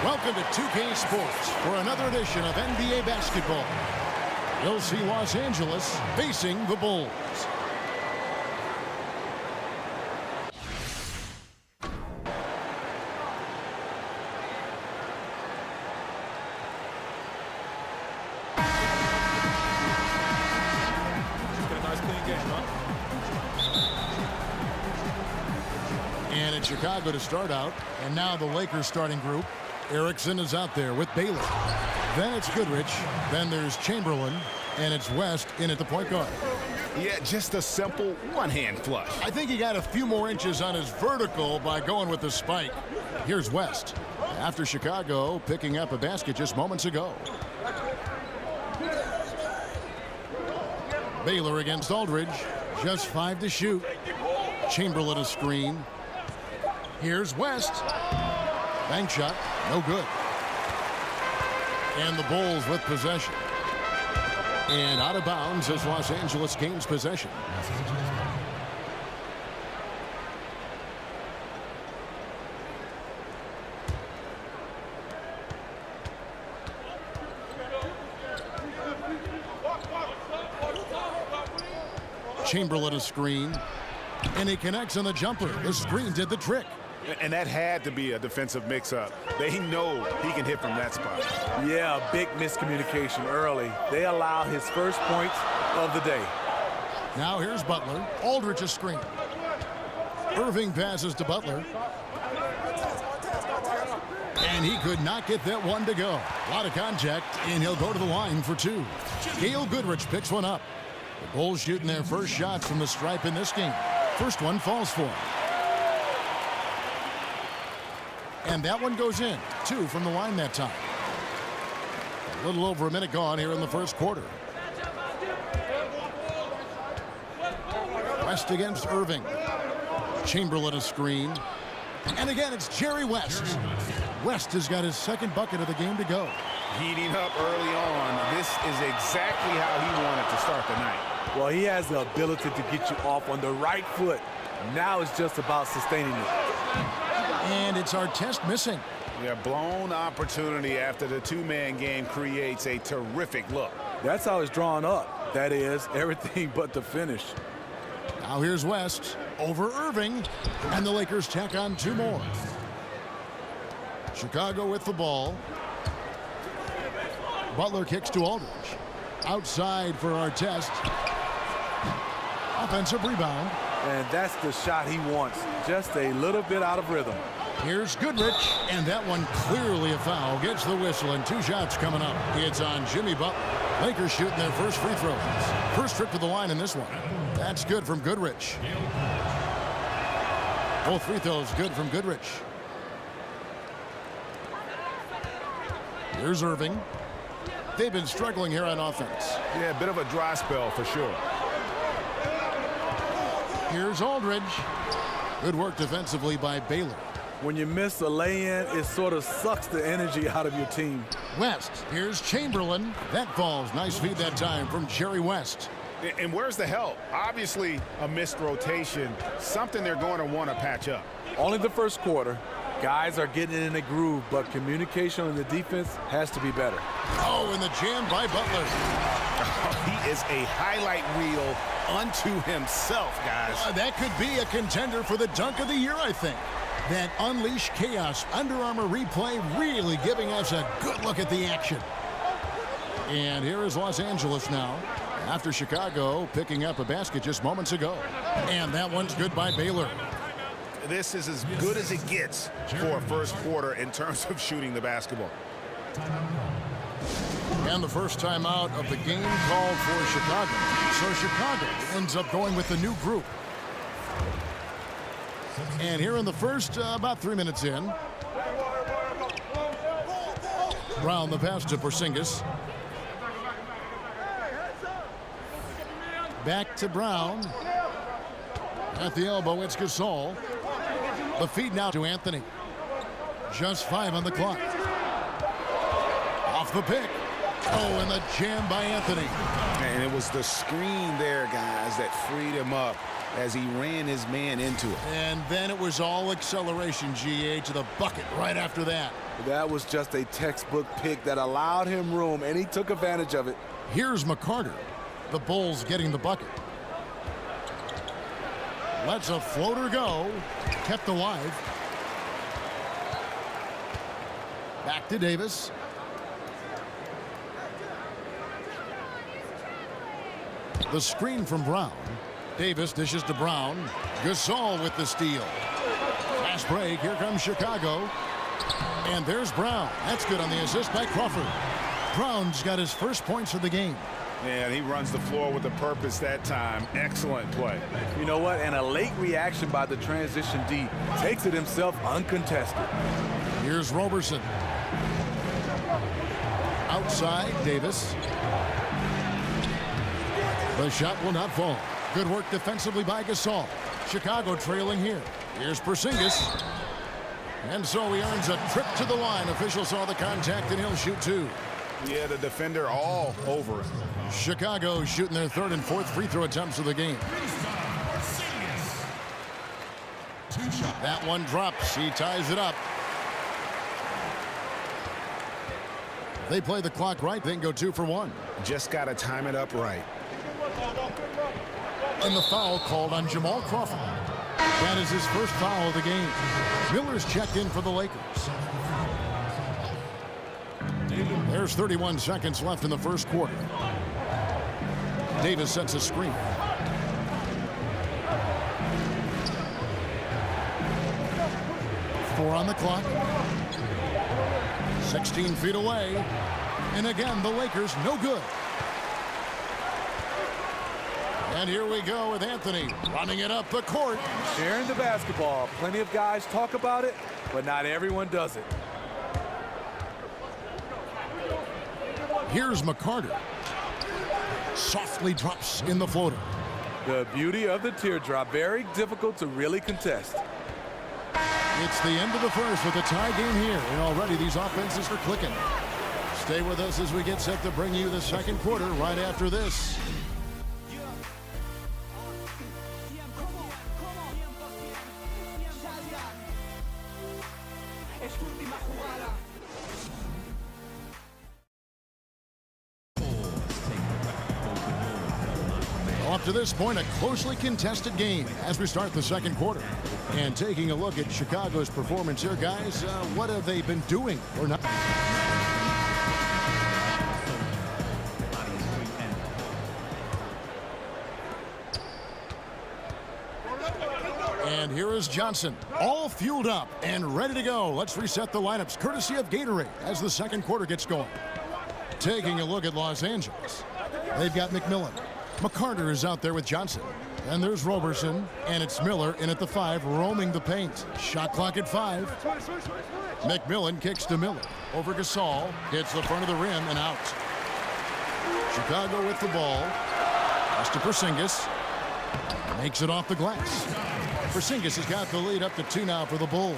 Welcome to 2K Sports for another edition of NBA basketball. You'll see Los Angeles facing the Bulls. And it's Chicago to start out, and now the Lakers starting group. Erickson is out there with Baylor. Then it's Goodrich. Then there's Chamberlain. And it's West in at the point guard. Yeah, just a simple one-hand flush. I think he got a few more inches on his vertical by going with the spike. Here's West. After Chicago picking up a basket just moments ago. Baylor against Aldridge. Just 5 to shoot. Chamberlain a screen. Here's West. Bank shot. No good. And the Bulls with possession. And out of bounds as Los Angeles gains possession. Chamberlain a screen. And he connects on the jumper. The screen did the trick. And that had to be a defensive mix-up. They know he can hit from that spot. Yeah, a big miscommunication early. They allow his first points of the day. Now here's Butler. Aldridge a screen. Irving passes to Butler. And he could not get that one to go. A lot of contact, and he'll go to the line for 2. Gail Goodrich picks one up. The Bulls shooting their first shots from the stripe in this game. First one falls for him. And that one goes in. 2 from the line that time. A little over a minute gone here in the first quarter. West against Irving. Chamberlain a screen. And again, it's Jerry West. West has got his second bucket of the game to go. Heating up early on. This is exactly how he wanted to start the night. Well, he has the ability to get you off on the right foot. Now it's just about sustaining it. And it's Artest missing. Yeah, blown opportunity after the two-man game creates a terrific look. That's how it's drawn up. That is, everything but the finish. Now here's West over Irving. And the Lakers tack on 2 more. Chicago with the ball. Butler kicks to Aldridge. Outside for Artest. Offensive rebound. And that's the shot he wants. Just a little bit out of rhythm. Here's Goodrich, and that one clearly a foul. Gets the whistle, and 2 shots coming up. It's on Jimmy Butler. Lakers shooting their first free throws. First trip to the line in this one. That's good from Goodrich. Both free throws good from Goodrich. Here's Irving. They've been struggling here on offense. Yeah, a bit of a dry spell for sure. Here's Aldridge. Good work defensively by Baylor. When you miss a lay-in, it sort of sucks the energy out of your team. West. Here's Chamberlain. That falls. Nice feed that time from Jerry West. And where's the help? Obviously a missed rotation. Something they're going to want to patch up. Only the first quarter. Guys are getting in a groove, but communication on the defense has to be better. Oh, and the jam by Butler. He is a highlight reel unto himself, guys. That could be a contender for the dunk of the year, I think. That Unleash Chaos Under Armour replay really giving us a good look at the action. And here is Los Angeles now. After Chicago picking up a basket just moments ago. And that one's good by Baylor. This is as good as it gets for a first quarter in terms of shooting the basketball. And the first timeout of the game called for Chicago. So Chicago ends up going with the new group. And here in the first, about 3 minutes in. Brown the pass to Porzingis. Back to Brown. At the elbow, it's Gasol. The feed now to Anthony. Just 5 on the clock. Off the pick. Oh, and the jam by Anthony. And it was the screen there, guys, that freed him up as he ran his man into it. And then it was all acceleration, GA, to the bucket right after that. That was just a textbook pick that allowed him room, and he took advantage of it. Here's McCarter. The Bulls getting the bucket. Lets a floater go. Kept alive. Back to Davis. The screen from Brown. Davis dishes to Brown. Gasol with the steal. Fast break. Here comes Chicago. And there's Brown. That's good on the assist by Crawford. Brown's got his first points of the game. And he runs the floor with a purpose that time. Excellent play. You know what? And a late reaction by the transition D takes it himself uncontested. Here's Roberson. Outside, Davis. The shot will not fall. Good work defensively by Gasol. Chicago trailing here. Here's Porzingis. And so he earns a trip to the line. Official saw the contact, and he'll shoot two. Yeah, the defender all over him. Chicago shooting their third and fourth free throw attempts of the game. That one drops. He ties it up. They play the clock right. They can go 2 for 1. Just got to time it up right. And the foul called on Jamal Crawford. That is his first foul of the game. Miller's checked in for the Lakers. There's 31 seconds left in the first quarter. Davis sets a screen. Four on the clock. 16 feet away. And again, the Lakers no good. And here we go with Anthony running it up the court. Sharing the basketball. Plenty of guys talk about it, but not everyone does it. Here's McCarter. Softly drops in the floater. The beauty of the teardrop. Very difficult to really contest. It's the end of the first with a tie game here. And already these offenses are clicking. Stay with us as we get set to bring you the second quarter right after this. Up to this point, a closely contested game as we start the second quarter. And taking a look at Chicago's performance here, guys, what have they been doing or not? And here is Johnson, all fueled up and ready to go. Let's reset the lineups, courtesy of Gatorade, as the second quarter gets going. Taking a look at Los Angeles, they've got McMillan. McCarter is out there with Johnson. And there's Roberson, and it's Miller in at the 5, roaming the paint. Shot clock at 5. McMillan kicks to Miller. Over Gasol, hits the front of the rim and out. Chicago with the ball. Pass to Porzingis. Makes it off the glass. Porzingis has got the lead up to 2 now for the Bulls.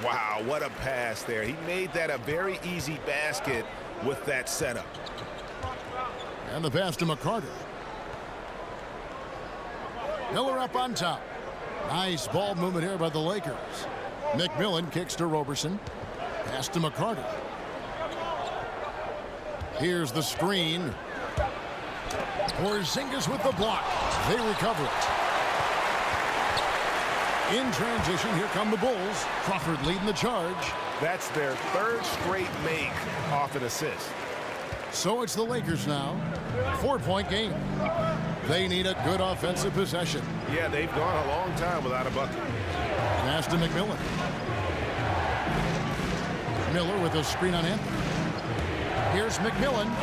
Wow, what a pass there. He made that a very easy basket with that setup. And the pass to McCarter. Miller up on top. Nice ball movement here by the Lakers. McMillan kicks to Roberson. Pass to McCarter. Here's the screen. Porzingis with the block. They recover it. In transition, here come the Bulls. Crawford leading the charge. That's their 3rd straight make off an assist. So it's the Lakers now. 4-point game. They need a good offensive possession. Yeah, they've gone a long time without a bucket. Pass to McMillan. Miller with a screen on Anthony. Here's McMillan.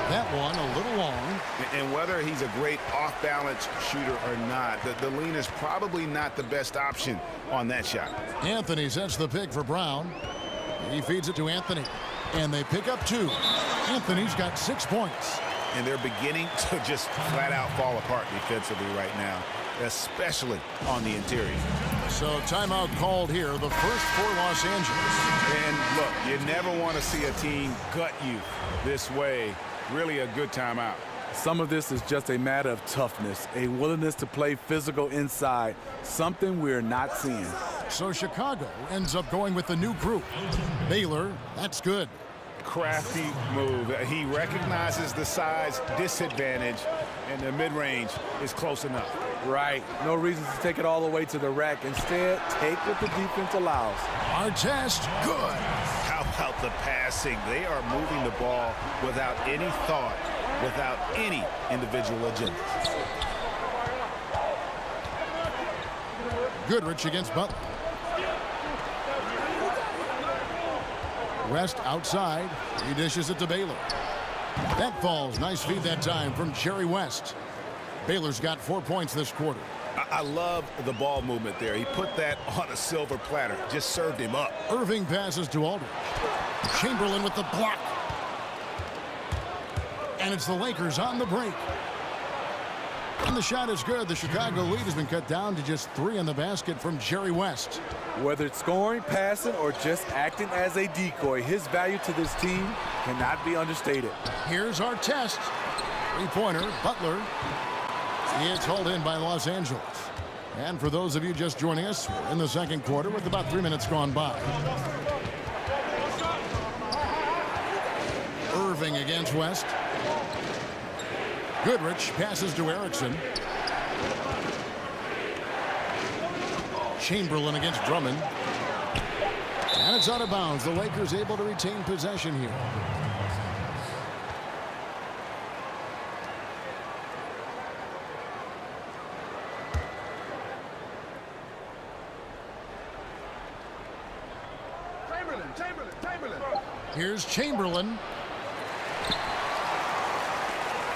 That one a little long. And whether he's a great off-balance shooter or not, the lean is probably not the best option on that shot. Anthony sets the pick for Brown. He feeds it to Anthony. And they pick up 2. Anthony's got 6 points. And they're beginning to just flat out fall apart defensively right now. especially on the interior. So timeout called here, the first for Los Angeles. And look, you never want to see a team gut you this way. Really a good timeout. Some of this is just a matter of toughness, a willingness to play physical inside, something we're not seeing. So Chicago ends up going with the new group. Baylor, that's good. Crafty move. He recognizes the size disadvantage, and the mid-range is close enough. Right. No reason to take it all the way to the rack. Instead, take what the defense allows. Our test, good. How about the passing? They are moving the ball without any thought, without any individual agenda. Goodrich against Butler. West outside. He dishes it to Baylor. That falls. Nice feed that time from Jerry West. Baylor's got 4 points this quarter. I love the ball movement there. He put that on a silver platter. Just served him up. Irving passes to Aldridge. Chamberlain with the block. And it's the Lakers on the break. And the shot is good. The Chicago lead has been cut down to just 3 in the basket from Jerry West. Whether it's scoring, passing, or just acting as a decoy, his value to this team cannot be understated. Here's our test. Three-pointer, Butler. It's hauled in by Los Angeles. And for those of you just joining us, we're in the second quarter with about 3 minutes gone by. Irving against West. Goodrich passes to Erickson. Chamberlain against Drummond. And it's out of bounds. The Lakers able to retain possession here. Chamberlain. Here's Chamberlain.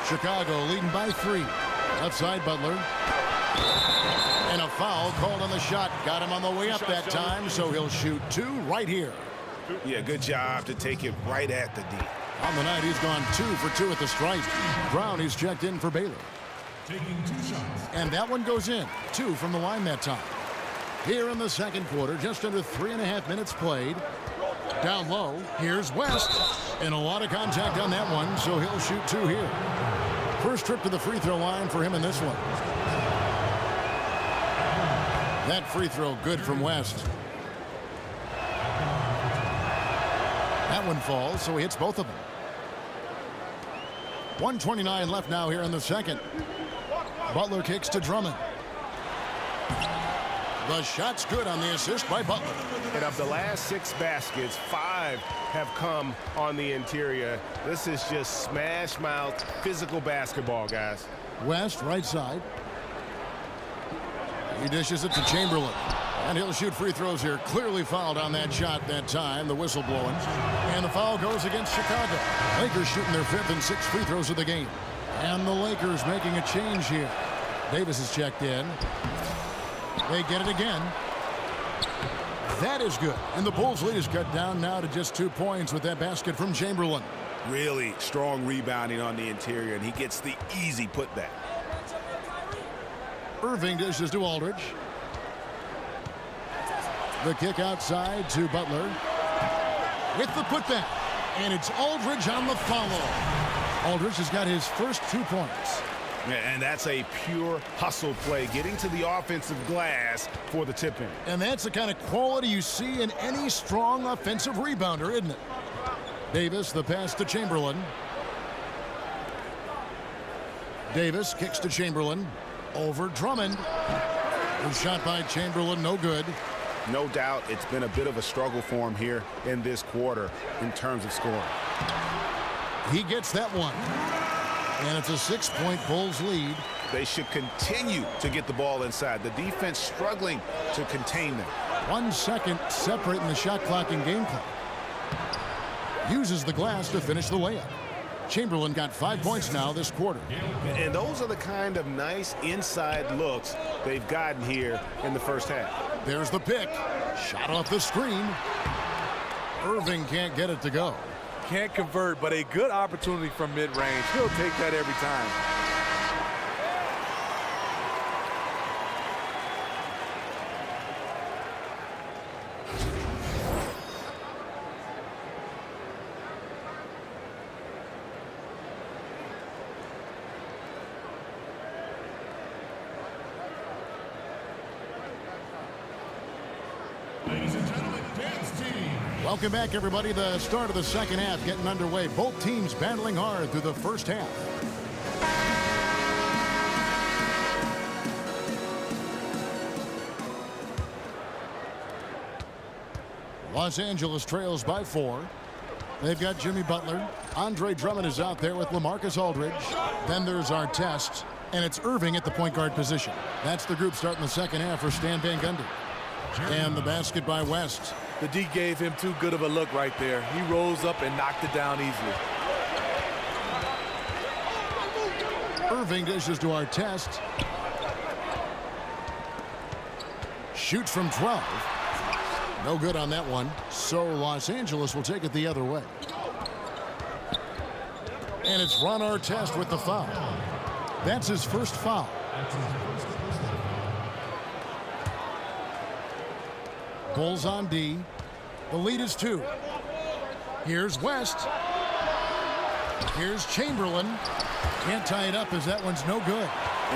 Chicago leading by 3. Outside Butler. And a foul called on the shot. Got him on the way up that time, so he'll shoot 2 right here. Yeah, good job to take it right at the D. On the night, he's gone 2 for 2 at the stripe. Brown, he's checked in for Baylor. Taking 2 shots. And that one goes in. 2 from the line that time. Here in the second quarter, just under 3.5 minutes played. Down low, here's West. And a lot of contact on that one, so he'll shoot 2 here. First trip to the free throw line for him in this one. That free throw good from West. That one falls, so he hits both of them. 1:29 left now here in the second. Butler kicks to Drummond. The shot's good on the assist by Butler. And of the last 6 baskets, 5 have come on the interior. This is just smash mouth physical basketball, guys. West, right side. He dishes it to Chamberlain. And he'll shoot free throws here. Clearly fouled on that shot that time. The whistle blowing. And the foul goes against Chicago. Lakers shooting their 5th and 6th free throws of the game. And the Lakers making a change here. Davis is checked in. They get it again. That is good. And the Bulls' lead is cut down now to just 2 points with that basket from Chamberlain. Really strong rebounding on the interior, and he gets the easy putback. Irving dishes to Aldridge. The kick outside to Butler. With the putback. And it's Aldridge on the follow. Aldridge has got his first 2 points. And that's a pure hustle play, getting to the offensive glass for the tip-in. And that's the kind of quality you see in any strong offensive rebounder, isn't it? Davis, the pass to Chamberlain. Davis kicks to Chamberlain. Over Drummond. The shot by Chamberlain, no good. No doubt it's been a bit of a struggle for him here in this quarter in terms of scoring. He gets that one. And it's a 6-point Bulls lead. They should continue to get the ball inside. The defense struggling to contain them. 1 second separating the shot clock and game clock. Uses the glass to finish the layup. Chamberlain got 5 points now this quarter. And those are the kind of nice inside looks they've gotten here in the first half. There's the pick. Shot off the screen. Irving can't get it to go. Can't convert, but a good opportunity from mid-range. He'll take that every time. Welcome back, everybody. The start of the second half getting underway. Both teams battling hard through the first half. Los Angeles trails by 4. They've got Jimmy Butler. Andre Drummond is out there with LaMarcus Aldridge. Then there's Artest, and it's Irving at the point guard position. That's the group starting the second half for Stan Van Gundy. And the basket by West. The D gave him too good of a look right there. He rose up and knocked it down easily. Irving dishes to Artest. Shoots from 12. No good on that one. So Los Angeles will take it the other way. And it's Ron Artest with the foul. That's his first foul. Bulls on D. The lead is 2. Here's West. Here's Chamberlain. Can't tie it up as that one's no good.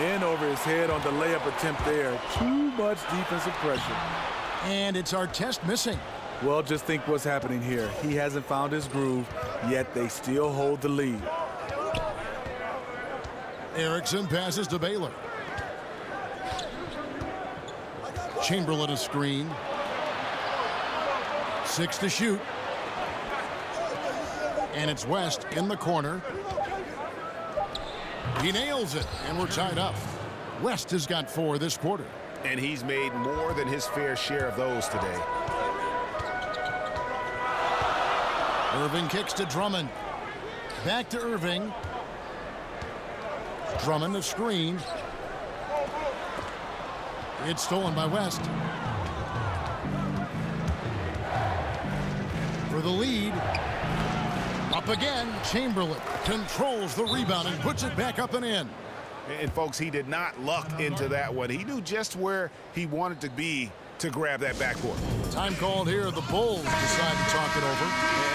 In over his head on the layup attempt there. Too much defensive pressure. And it's Artest missing. Well, just think what's happening here. He hasn't found his groove, yet they still hold the lead. Erickson passes to Baylor. Chamberlain a screen. 6 to shoot. And it's West in the corner. He nails it, and we're tied up. West has got 4 this quarter. And he's made more than his fair share of those today. Irving kicks to Drummond. Back to Irving. Drummond the screen. It's stolen by West. For the lead. Up again. Chamberlain controls the rebound and puts it back up and in. And, folks, he did not luck into that one. He knew just where he wanted to be to grab that backcourt. Time called here. The Bulls decide to talk it over.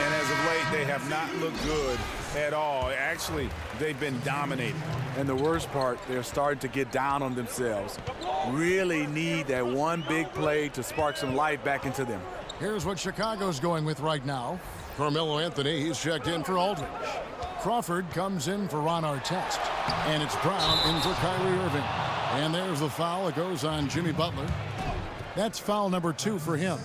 And as of late, they have not looked good at all. Actually, they've been dominating. And the worst part, they're starting to get down on themselves. Really need that one big play to spark some life back into them. Here's what Chicago's going with right now. Carmelo Anthony, he's checked in for Aldridge. Crawford comes in for Ron Artest. And it's Brown in for Kyrie Irving. And there's the foul. It goes on Jimmy Butler. That's foul number 2 for him.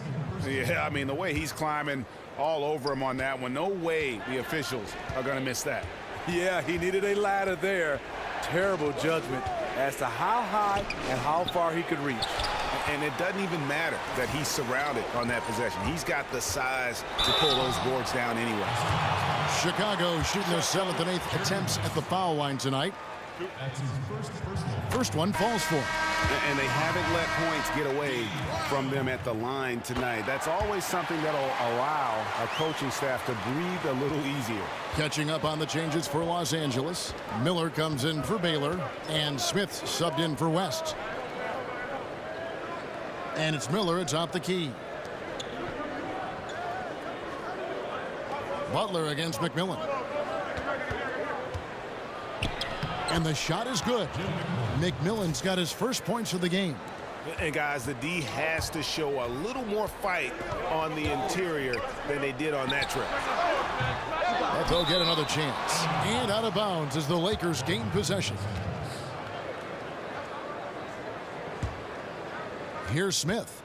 Yeah, I mean, the way he's climbing all over him on that one, no way the officials are going to miss that. Yeah, he needed a ladder there. Terrible judgment as to how high and how far he could reach. And it doesn't even matter that he's surrounded on that possession. He's got the size to pull those boards down anyway. Chicago shooting their 7th and 8th attempts at the foul line tonight. First one falls for him. And they haven't let points get away from them at the line tonight. That's always something that'll allow a coaching staff to breathe a little easier. Catching up on the changes for Los Angeles. Miller comes in for Baylor, and Smith subbed in for West. And it's Miller atop the key. Butler against McMillan. And the shot is good. McMillan's got his first points of the game. And guys, the D has to show a little more fight on the interior than they did on that trip. But they'll get another chance. And out of bounds as the Lakers gain possession. Here's Smith.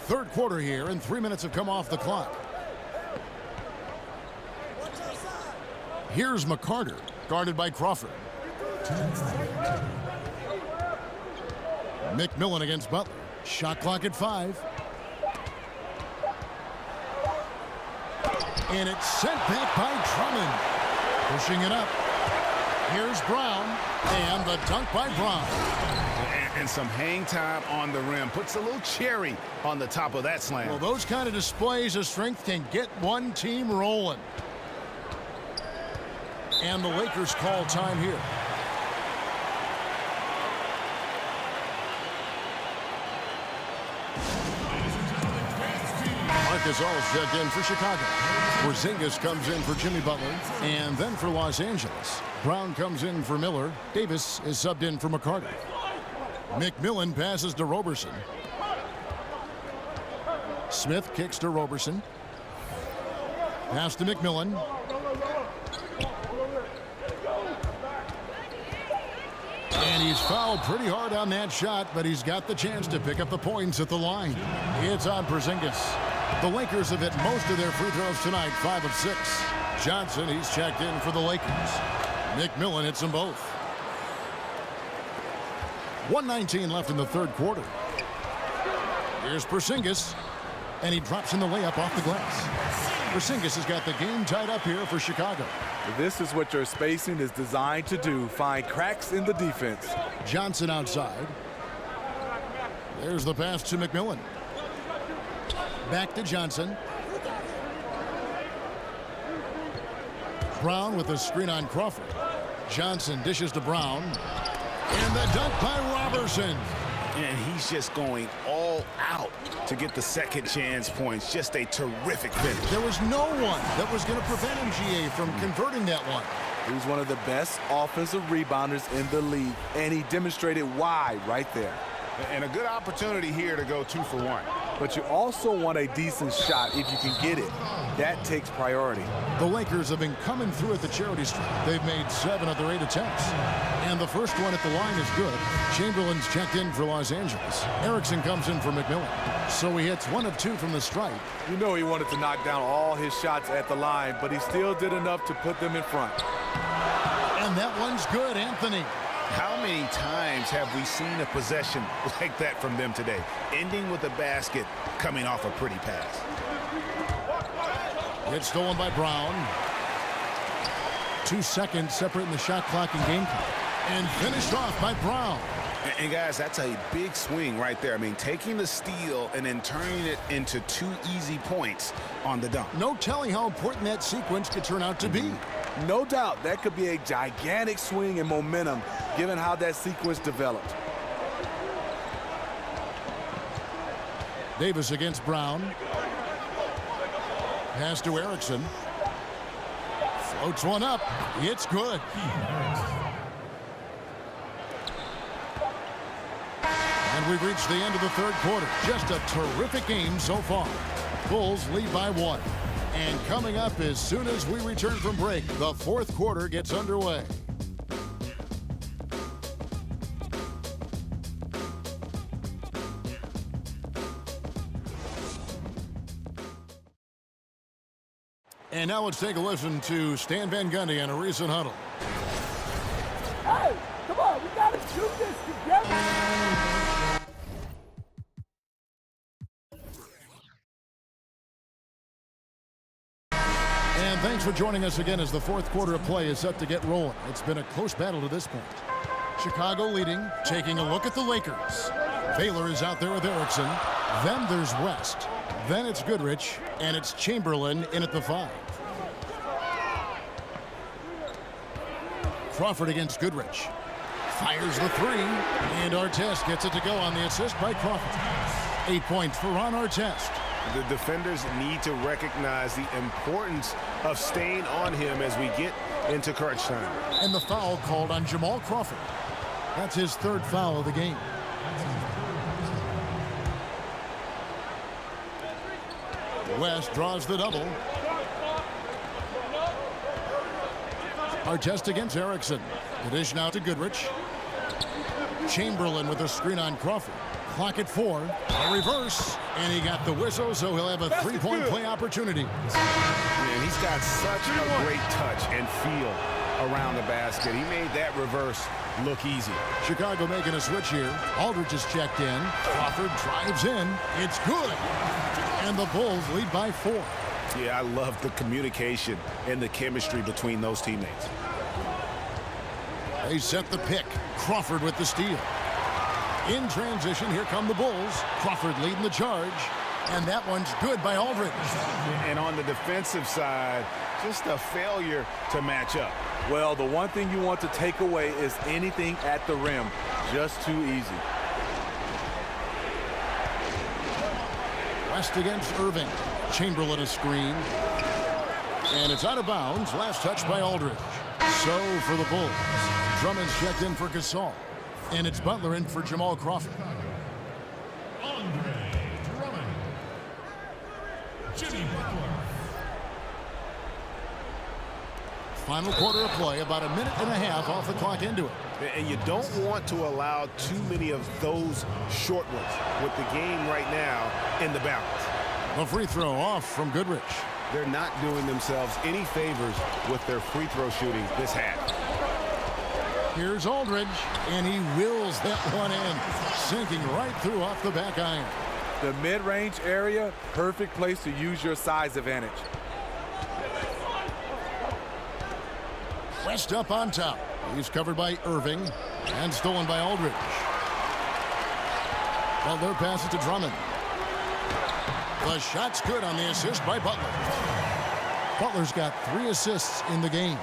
Third quarter here, and 3 minutes have come off the clock. Here's McCarter, guarded by Crawford. McMillan against Butler. Shot clock at 5. And it's sent back by Drummond. Pushing it up. Here's Brown, and the dunk by Brown. And some hang time on the rim. Puts a little cherry on the top of that slam. Well, those kind of displays of strength can get one team rolling. And the Lakers call time here. Marcus All's checked in for Chicago. Porzingis comes in for Jimmy Butler. And then for Los Angeles, Brown comes in for Miller. Davis is subbed in for McCarter. McMillan passes to Roberson. Smith kicks to Roberson. Pass to McMillan. And he's fouled pretty hard on that shot, but he's got the chance to pick up the points at the line. It's on Porzingis. The Lakers have hit most of their free throws tonight, 5 of 6. Johnson, he's checked in for the Lakers. McMillan hits them both. 1:19 left in the third quarter. Here's Porzingis, and he drops in the layup off the glass. Porzingis has got the game tied up here for Chicago. This is what your spacing is designed to do. Find cracks in the defense. Johnson outside. There's the pass to McMillan. Back to Johnson. Brown with a screen on Crawford. Johnson dishes to Brown. And the dunk by Roberson. And he's just going all out to get the second chance points. Just a terrific finish. There was no one that was going to prevent him, GA, from converting that one. He's one of the best offensive rebounders in the league, and he demonstrated why right there. And a good opportunity here to go 2 for 1. But you also want a decent shot if you can get it. That takes priority. The Lakers have been coming through at the charity stripe. They've made 7 of their 8 attempts. And the first one at the line is good. Chamberlain's checked in for Los Angeles. Erickson comes in for McMillan. So he hits 1 of 2 from the stripe. You know he wanted to knock down all his shots at the line, but he still did enough to put them in front. And that one's good, Anthony. How many times have we seen a possession like that from them today? Ending with a basket, coming off a pretty pass. It's stolen by Brown. 2 seconds separating the shot clock and game clock. And finished off by Brown. And guys, that's a big swing right there. I mean, taking the steal and then turning it into 2 easy points on the dunk. No telling how important that sequence could turn out to be. No doubt that could be a gigantic swing in momentum given how that sequence developed. Davis against Brown. Pass to Erickson. Floats one up. It's good. And we've reached the end of the third quarter. Just a terrific game so far. Bulls lead by 1. And coming up as soon as we return from break, the fourth quarter gets underway. And now let's take a listen to Stan Van Gundy on a recent huddle. Hey, come on, we got to do this together. And thanks for joining us again as the fourth quarter of play is set to get rolling. It's been a close battle to this point. Chicago leading, taking a look at the Lakers. Baylor is out there with Erickson. Then there's West. Then it's Goodrich, and it's Chamberlain in at the 5. Crawford against Goodrich. Fires the 3, and Artest gets it to go on the assist by Crawford. 8 points for Ron Artest. The defenders need to recognize the importance of staying on him as we get into crunch time. And the foul called on Jamal Crawford. That's his 3rd foul of the game. West draws the double. Artest against Erickson. The dish now to Goodrich. Chamberlain with a screen on Crawford. Clock at 4. A reverse. And he got the whistle, so he'll have a 3-point play opportunity. Man, he's got such a great touch and feel around the basket. He made that reverse look easy. Chicago making a switch here. Aldridge is checked in. Crawford drives in. It's good. And the Bulls lead by 4. Yeah, I love the communication and the chemistry between those teammates. They set the pick. Crawford with the steal. In transition, here come the Bulls. Crawford leading the charge. And that one's good by Aldridge. And on the defensive side, just a failure to match up. Well, the one thing you want to take away is anything at the rim. Just too easy. West against Irving. Chamberlain a screen. And it's out of bounds. Last touch by Aldridge. So for the Bulls, Drummond's checked in for Gasol. And it's Butler in for Jamal Crawford. Jimmy Butler. Final quarter of play, about a minute and a half off the clock into it. And you don't want to allow too many of those short ones with the game right now in the balance. The free throw off from Goodrich. They're not doing themselves any favors with their free throw shooting this half. Here's Aldridge, and he wills that one in, sinking right through off the back iron. The mid-range area, perfect place to use your size advantage. West up on top. He's covered by Irving and stolen by Aldridge. Butler passes to Drummond. The shot's good on the assist by Butler. Butler's got 3 assists in the game.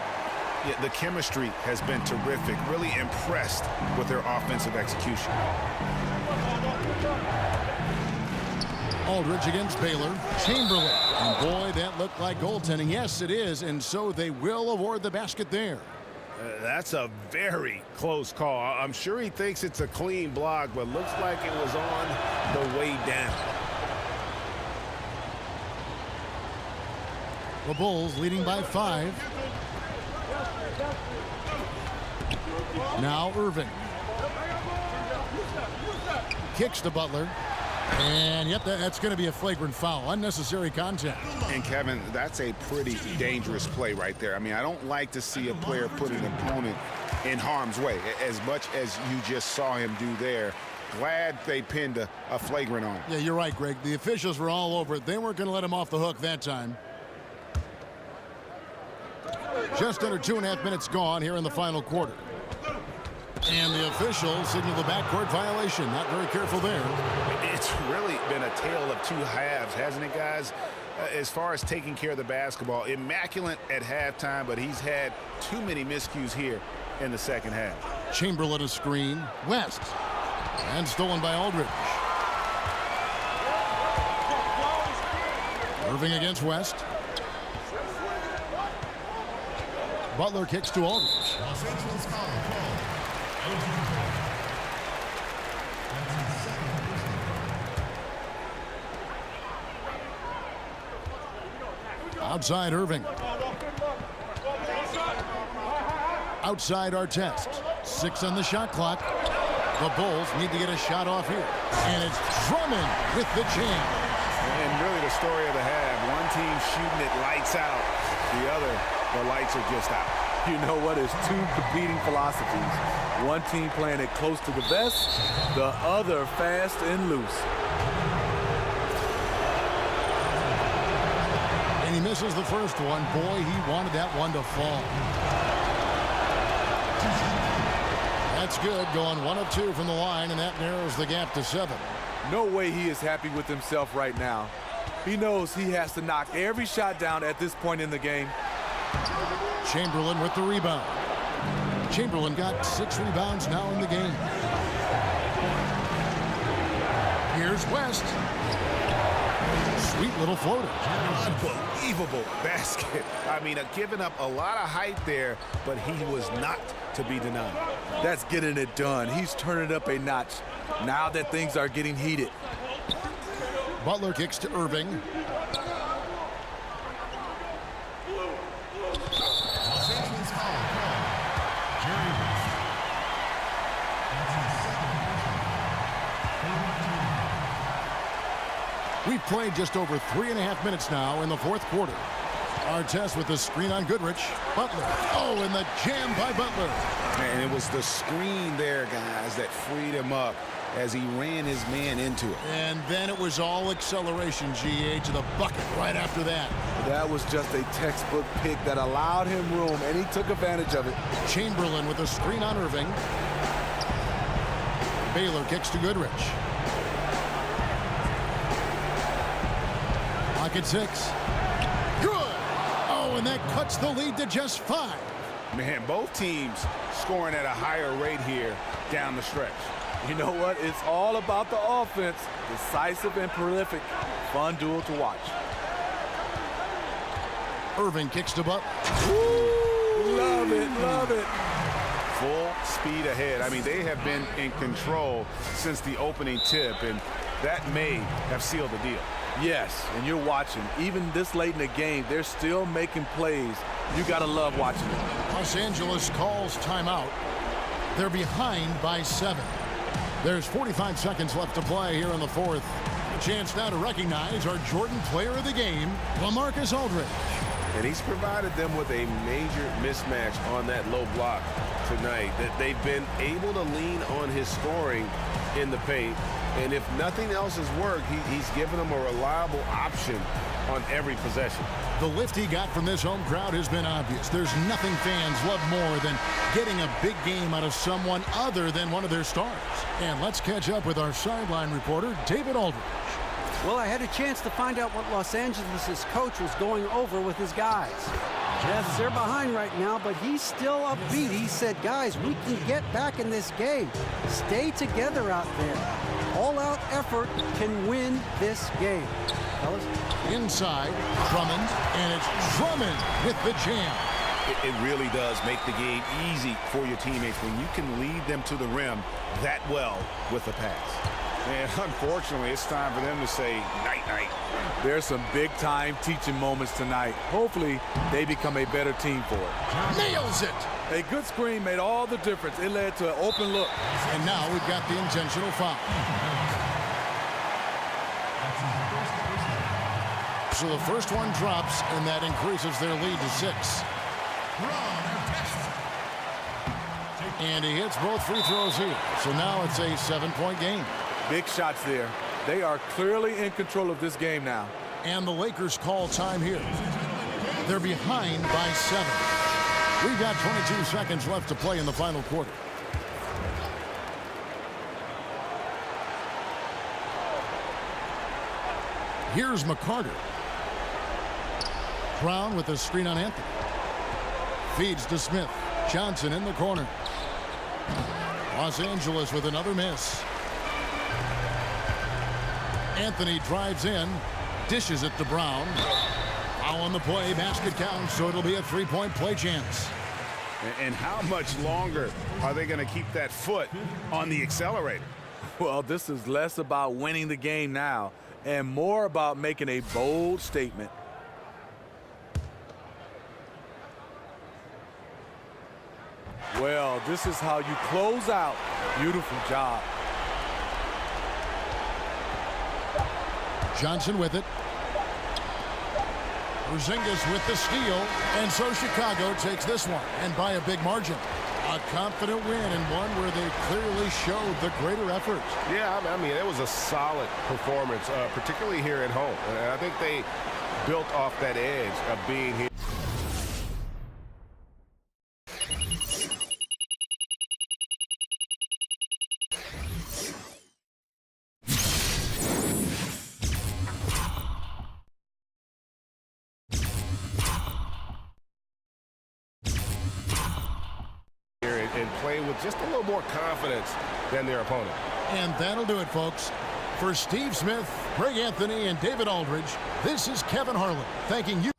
Yeah, the chemistry has been terrific. Really impressed with their offensive execution. Aldridge against Baylor. Chamberlain. And boy, that looked like goaltending. Yes, it is. And so they will award the basket there. That's a very close call. I'm sure he thinks it's a clean block, but looks like it was on the way down. The Bulls leading by 5. Now Irving. Kicks to Butler. And yep, that's going to be a flagrant foul. Unnecessary contact. And Kevin, that's a pretty dangerous play right there. I mean, I don't like to see a player put an opponent in harm's way as much as you just saw him do there. Glad they pinned a flagrant on him. Yeah, you're right, Greg. The officials were all over it. They weren't going to let him off the hook that time. Just under 2.5 minutes gone here in the final quarter. And the official signaled the backcourt violation. Not very careful there. It's really been a tale of 2 halves, hasn't it, guys? As far as taking care of the basketball, immaculate at halftime, but he's had too many miscues here in the second half. Chamberlain a screen. West. And stolen by Aldridge. Irving against West. Butler kicks to Aldridge. Los Angeles foul called. Elgin Ball. That's his second personal. Outside Irving. Outside Artest. 6 on the shot clock. The Bulls need to get a shot off here. And it's Drummond with the jam. And really the story of the half. One team shooting it lights out. The other, the lights are just out. You know what? It's 2 competing philosophies. One team playing it close to the vest, the other fast and loose. And he misses the first one. Boy, he wanted that one to fall. That's good. Going 1 of 2 from the line, and that narrows the gap to 7. No way he is happy with himself right now. He knows he has to knock every shot down at this point in the game. Chamberlain with the rebound. Chamberlain got 6 rebounds now in the game. Here's West. Sweet little floater. Unbelievable basket. I mean, giving up a lot of height there, but he was not to be denied. That's getting it done. He's turning up a notch now that things are getting heated. Butler kicks to Irving. Los Angeles foul called. Jerry West. That's his second personal. We've played just over 3.5 minutes now in the 4th quarter. Artest with the screen on Goodrich. Butler. Oh, and the jam by Butler. And it was the screen there, guys, that freed him up as he ran his man into it. And then it was all acceleration, GA, to the bucket right after that. That was just a textbook pick that allowed him room, and he took advantage of it. Chamberlain with a screen on Irving. Baylor kicks to Goodrich. Clock at 6. Good! Oh, and that cuts the lead to just 5. Man, both teams scoring at a higher rate here down the stretch. You know what? It's all about the offense. Decisive and prolific. Fun duel to watch. Irving kicks to Butler. Love it, love it. Full speed ahead. I mean, they have been in control since the opening tip, and that may have sealed the deal. Yes, and you're watching. Even this late in the game, they're still making plays. You got to love watching it. Los Angeles calls timeout. They're behind by 7. There's 45 seconds left to play here in the fourth. A chance now to recognize our Jordan Player of the Game, LaMarcus Aldridge. And he's provided them with a major mismatch on that low block tonight. That they've been able to lean on his scoring in the paint. And if nothing else has worked, he's given them a reliable option on every possession. The lift he got from this home crowd has been obvious. There's nothing fans love more than getting a big game out of someone other than one of their stars. And let's catch up with our sideline reporter, David Aldridge. Well, I had a chance to find out what Los Angeles' coach was going over with his guys. Yes, they're behind right now, but he's still upbeat. He said, guys, we can get back in this game. Stay together out there. All-out effort can win this game. Fellas? Inside, Drummond, and it's Drummond with the jam. It really does make the game easy for your teammates when you can lead them to the rim that well with a pass. And unfortunately, it's time for them to say night-night. There's some big-time teaching moments tonight. Hopefully, they become a better team for it. Nails it! A good screen made all the difference. It led to an open look. And now we've got the intentional foul. So the first one drops, and that increases their lead to 6. And he hits both free throws here. So now it's a 7-point game. Big shots there. They are clearly in control of this game now. And the Lakers call time here. They're behind by 7. We've got 22 seconds left to play in the final quarter. Here's McCarter. Brown with the screen on Anthony. Feeds to Smith. Johnson in the corner. Los Angeles with another miss. Anthony drives in. Dishes it to Brown. Foul on the play. Basket counts, so it'll be a 3-point play chance. And how much longer are they going to keep that foot on the accelerator? Well, this is less about winning the game now and more about making a bold statement. Well, this is how you close out. Beautiful job. Johnson with it. Porzingis with the steal, and so Chicago takes this one, and by a big margin. A confident win, and one where they clearly showed the greater effort. Yeah, I mean, it was a solid performance, particularly here at home. And I think they built off that edge of being here. And play with just a little more confidence than their opponent. And that'll do it, folks. For Steve Smith, Greg Anthony, and David Aldridge, this is Kevin Harlan thanking you.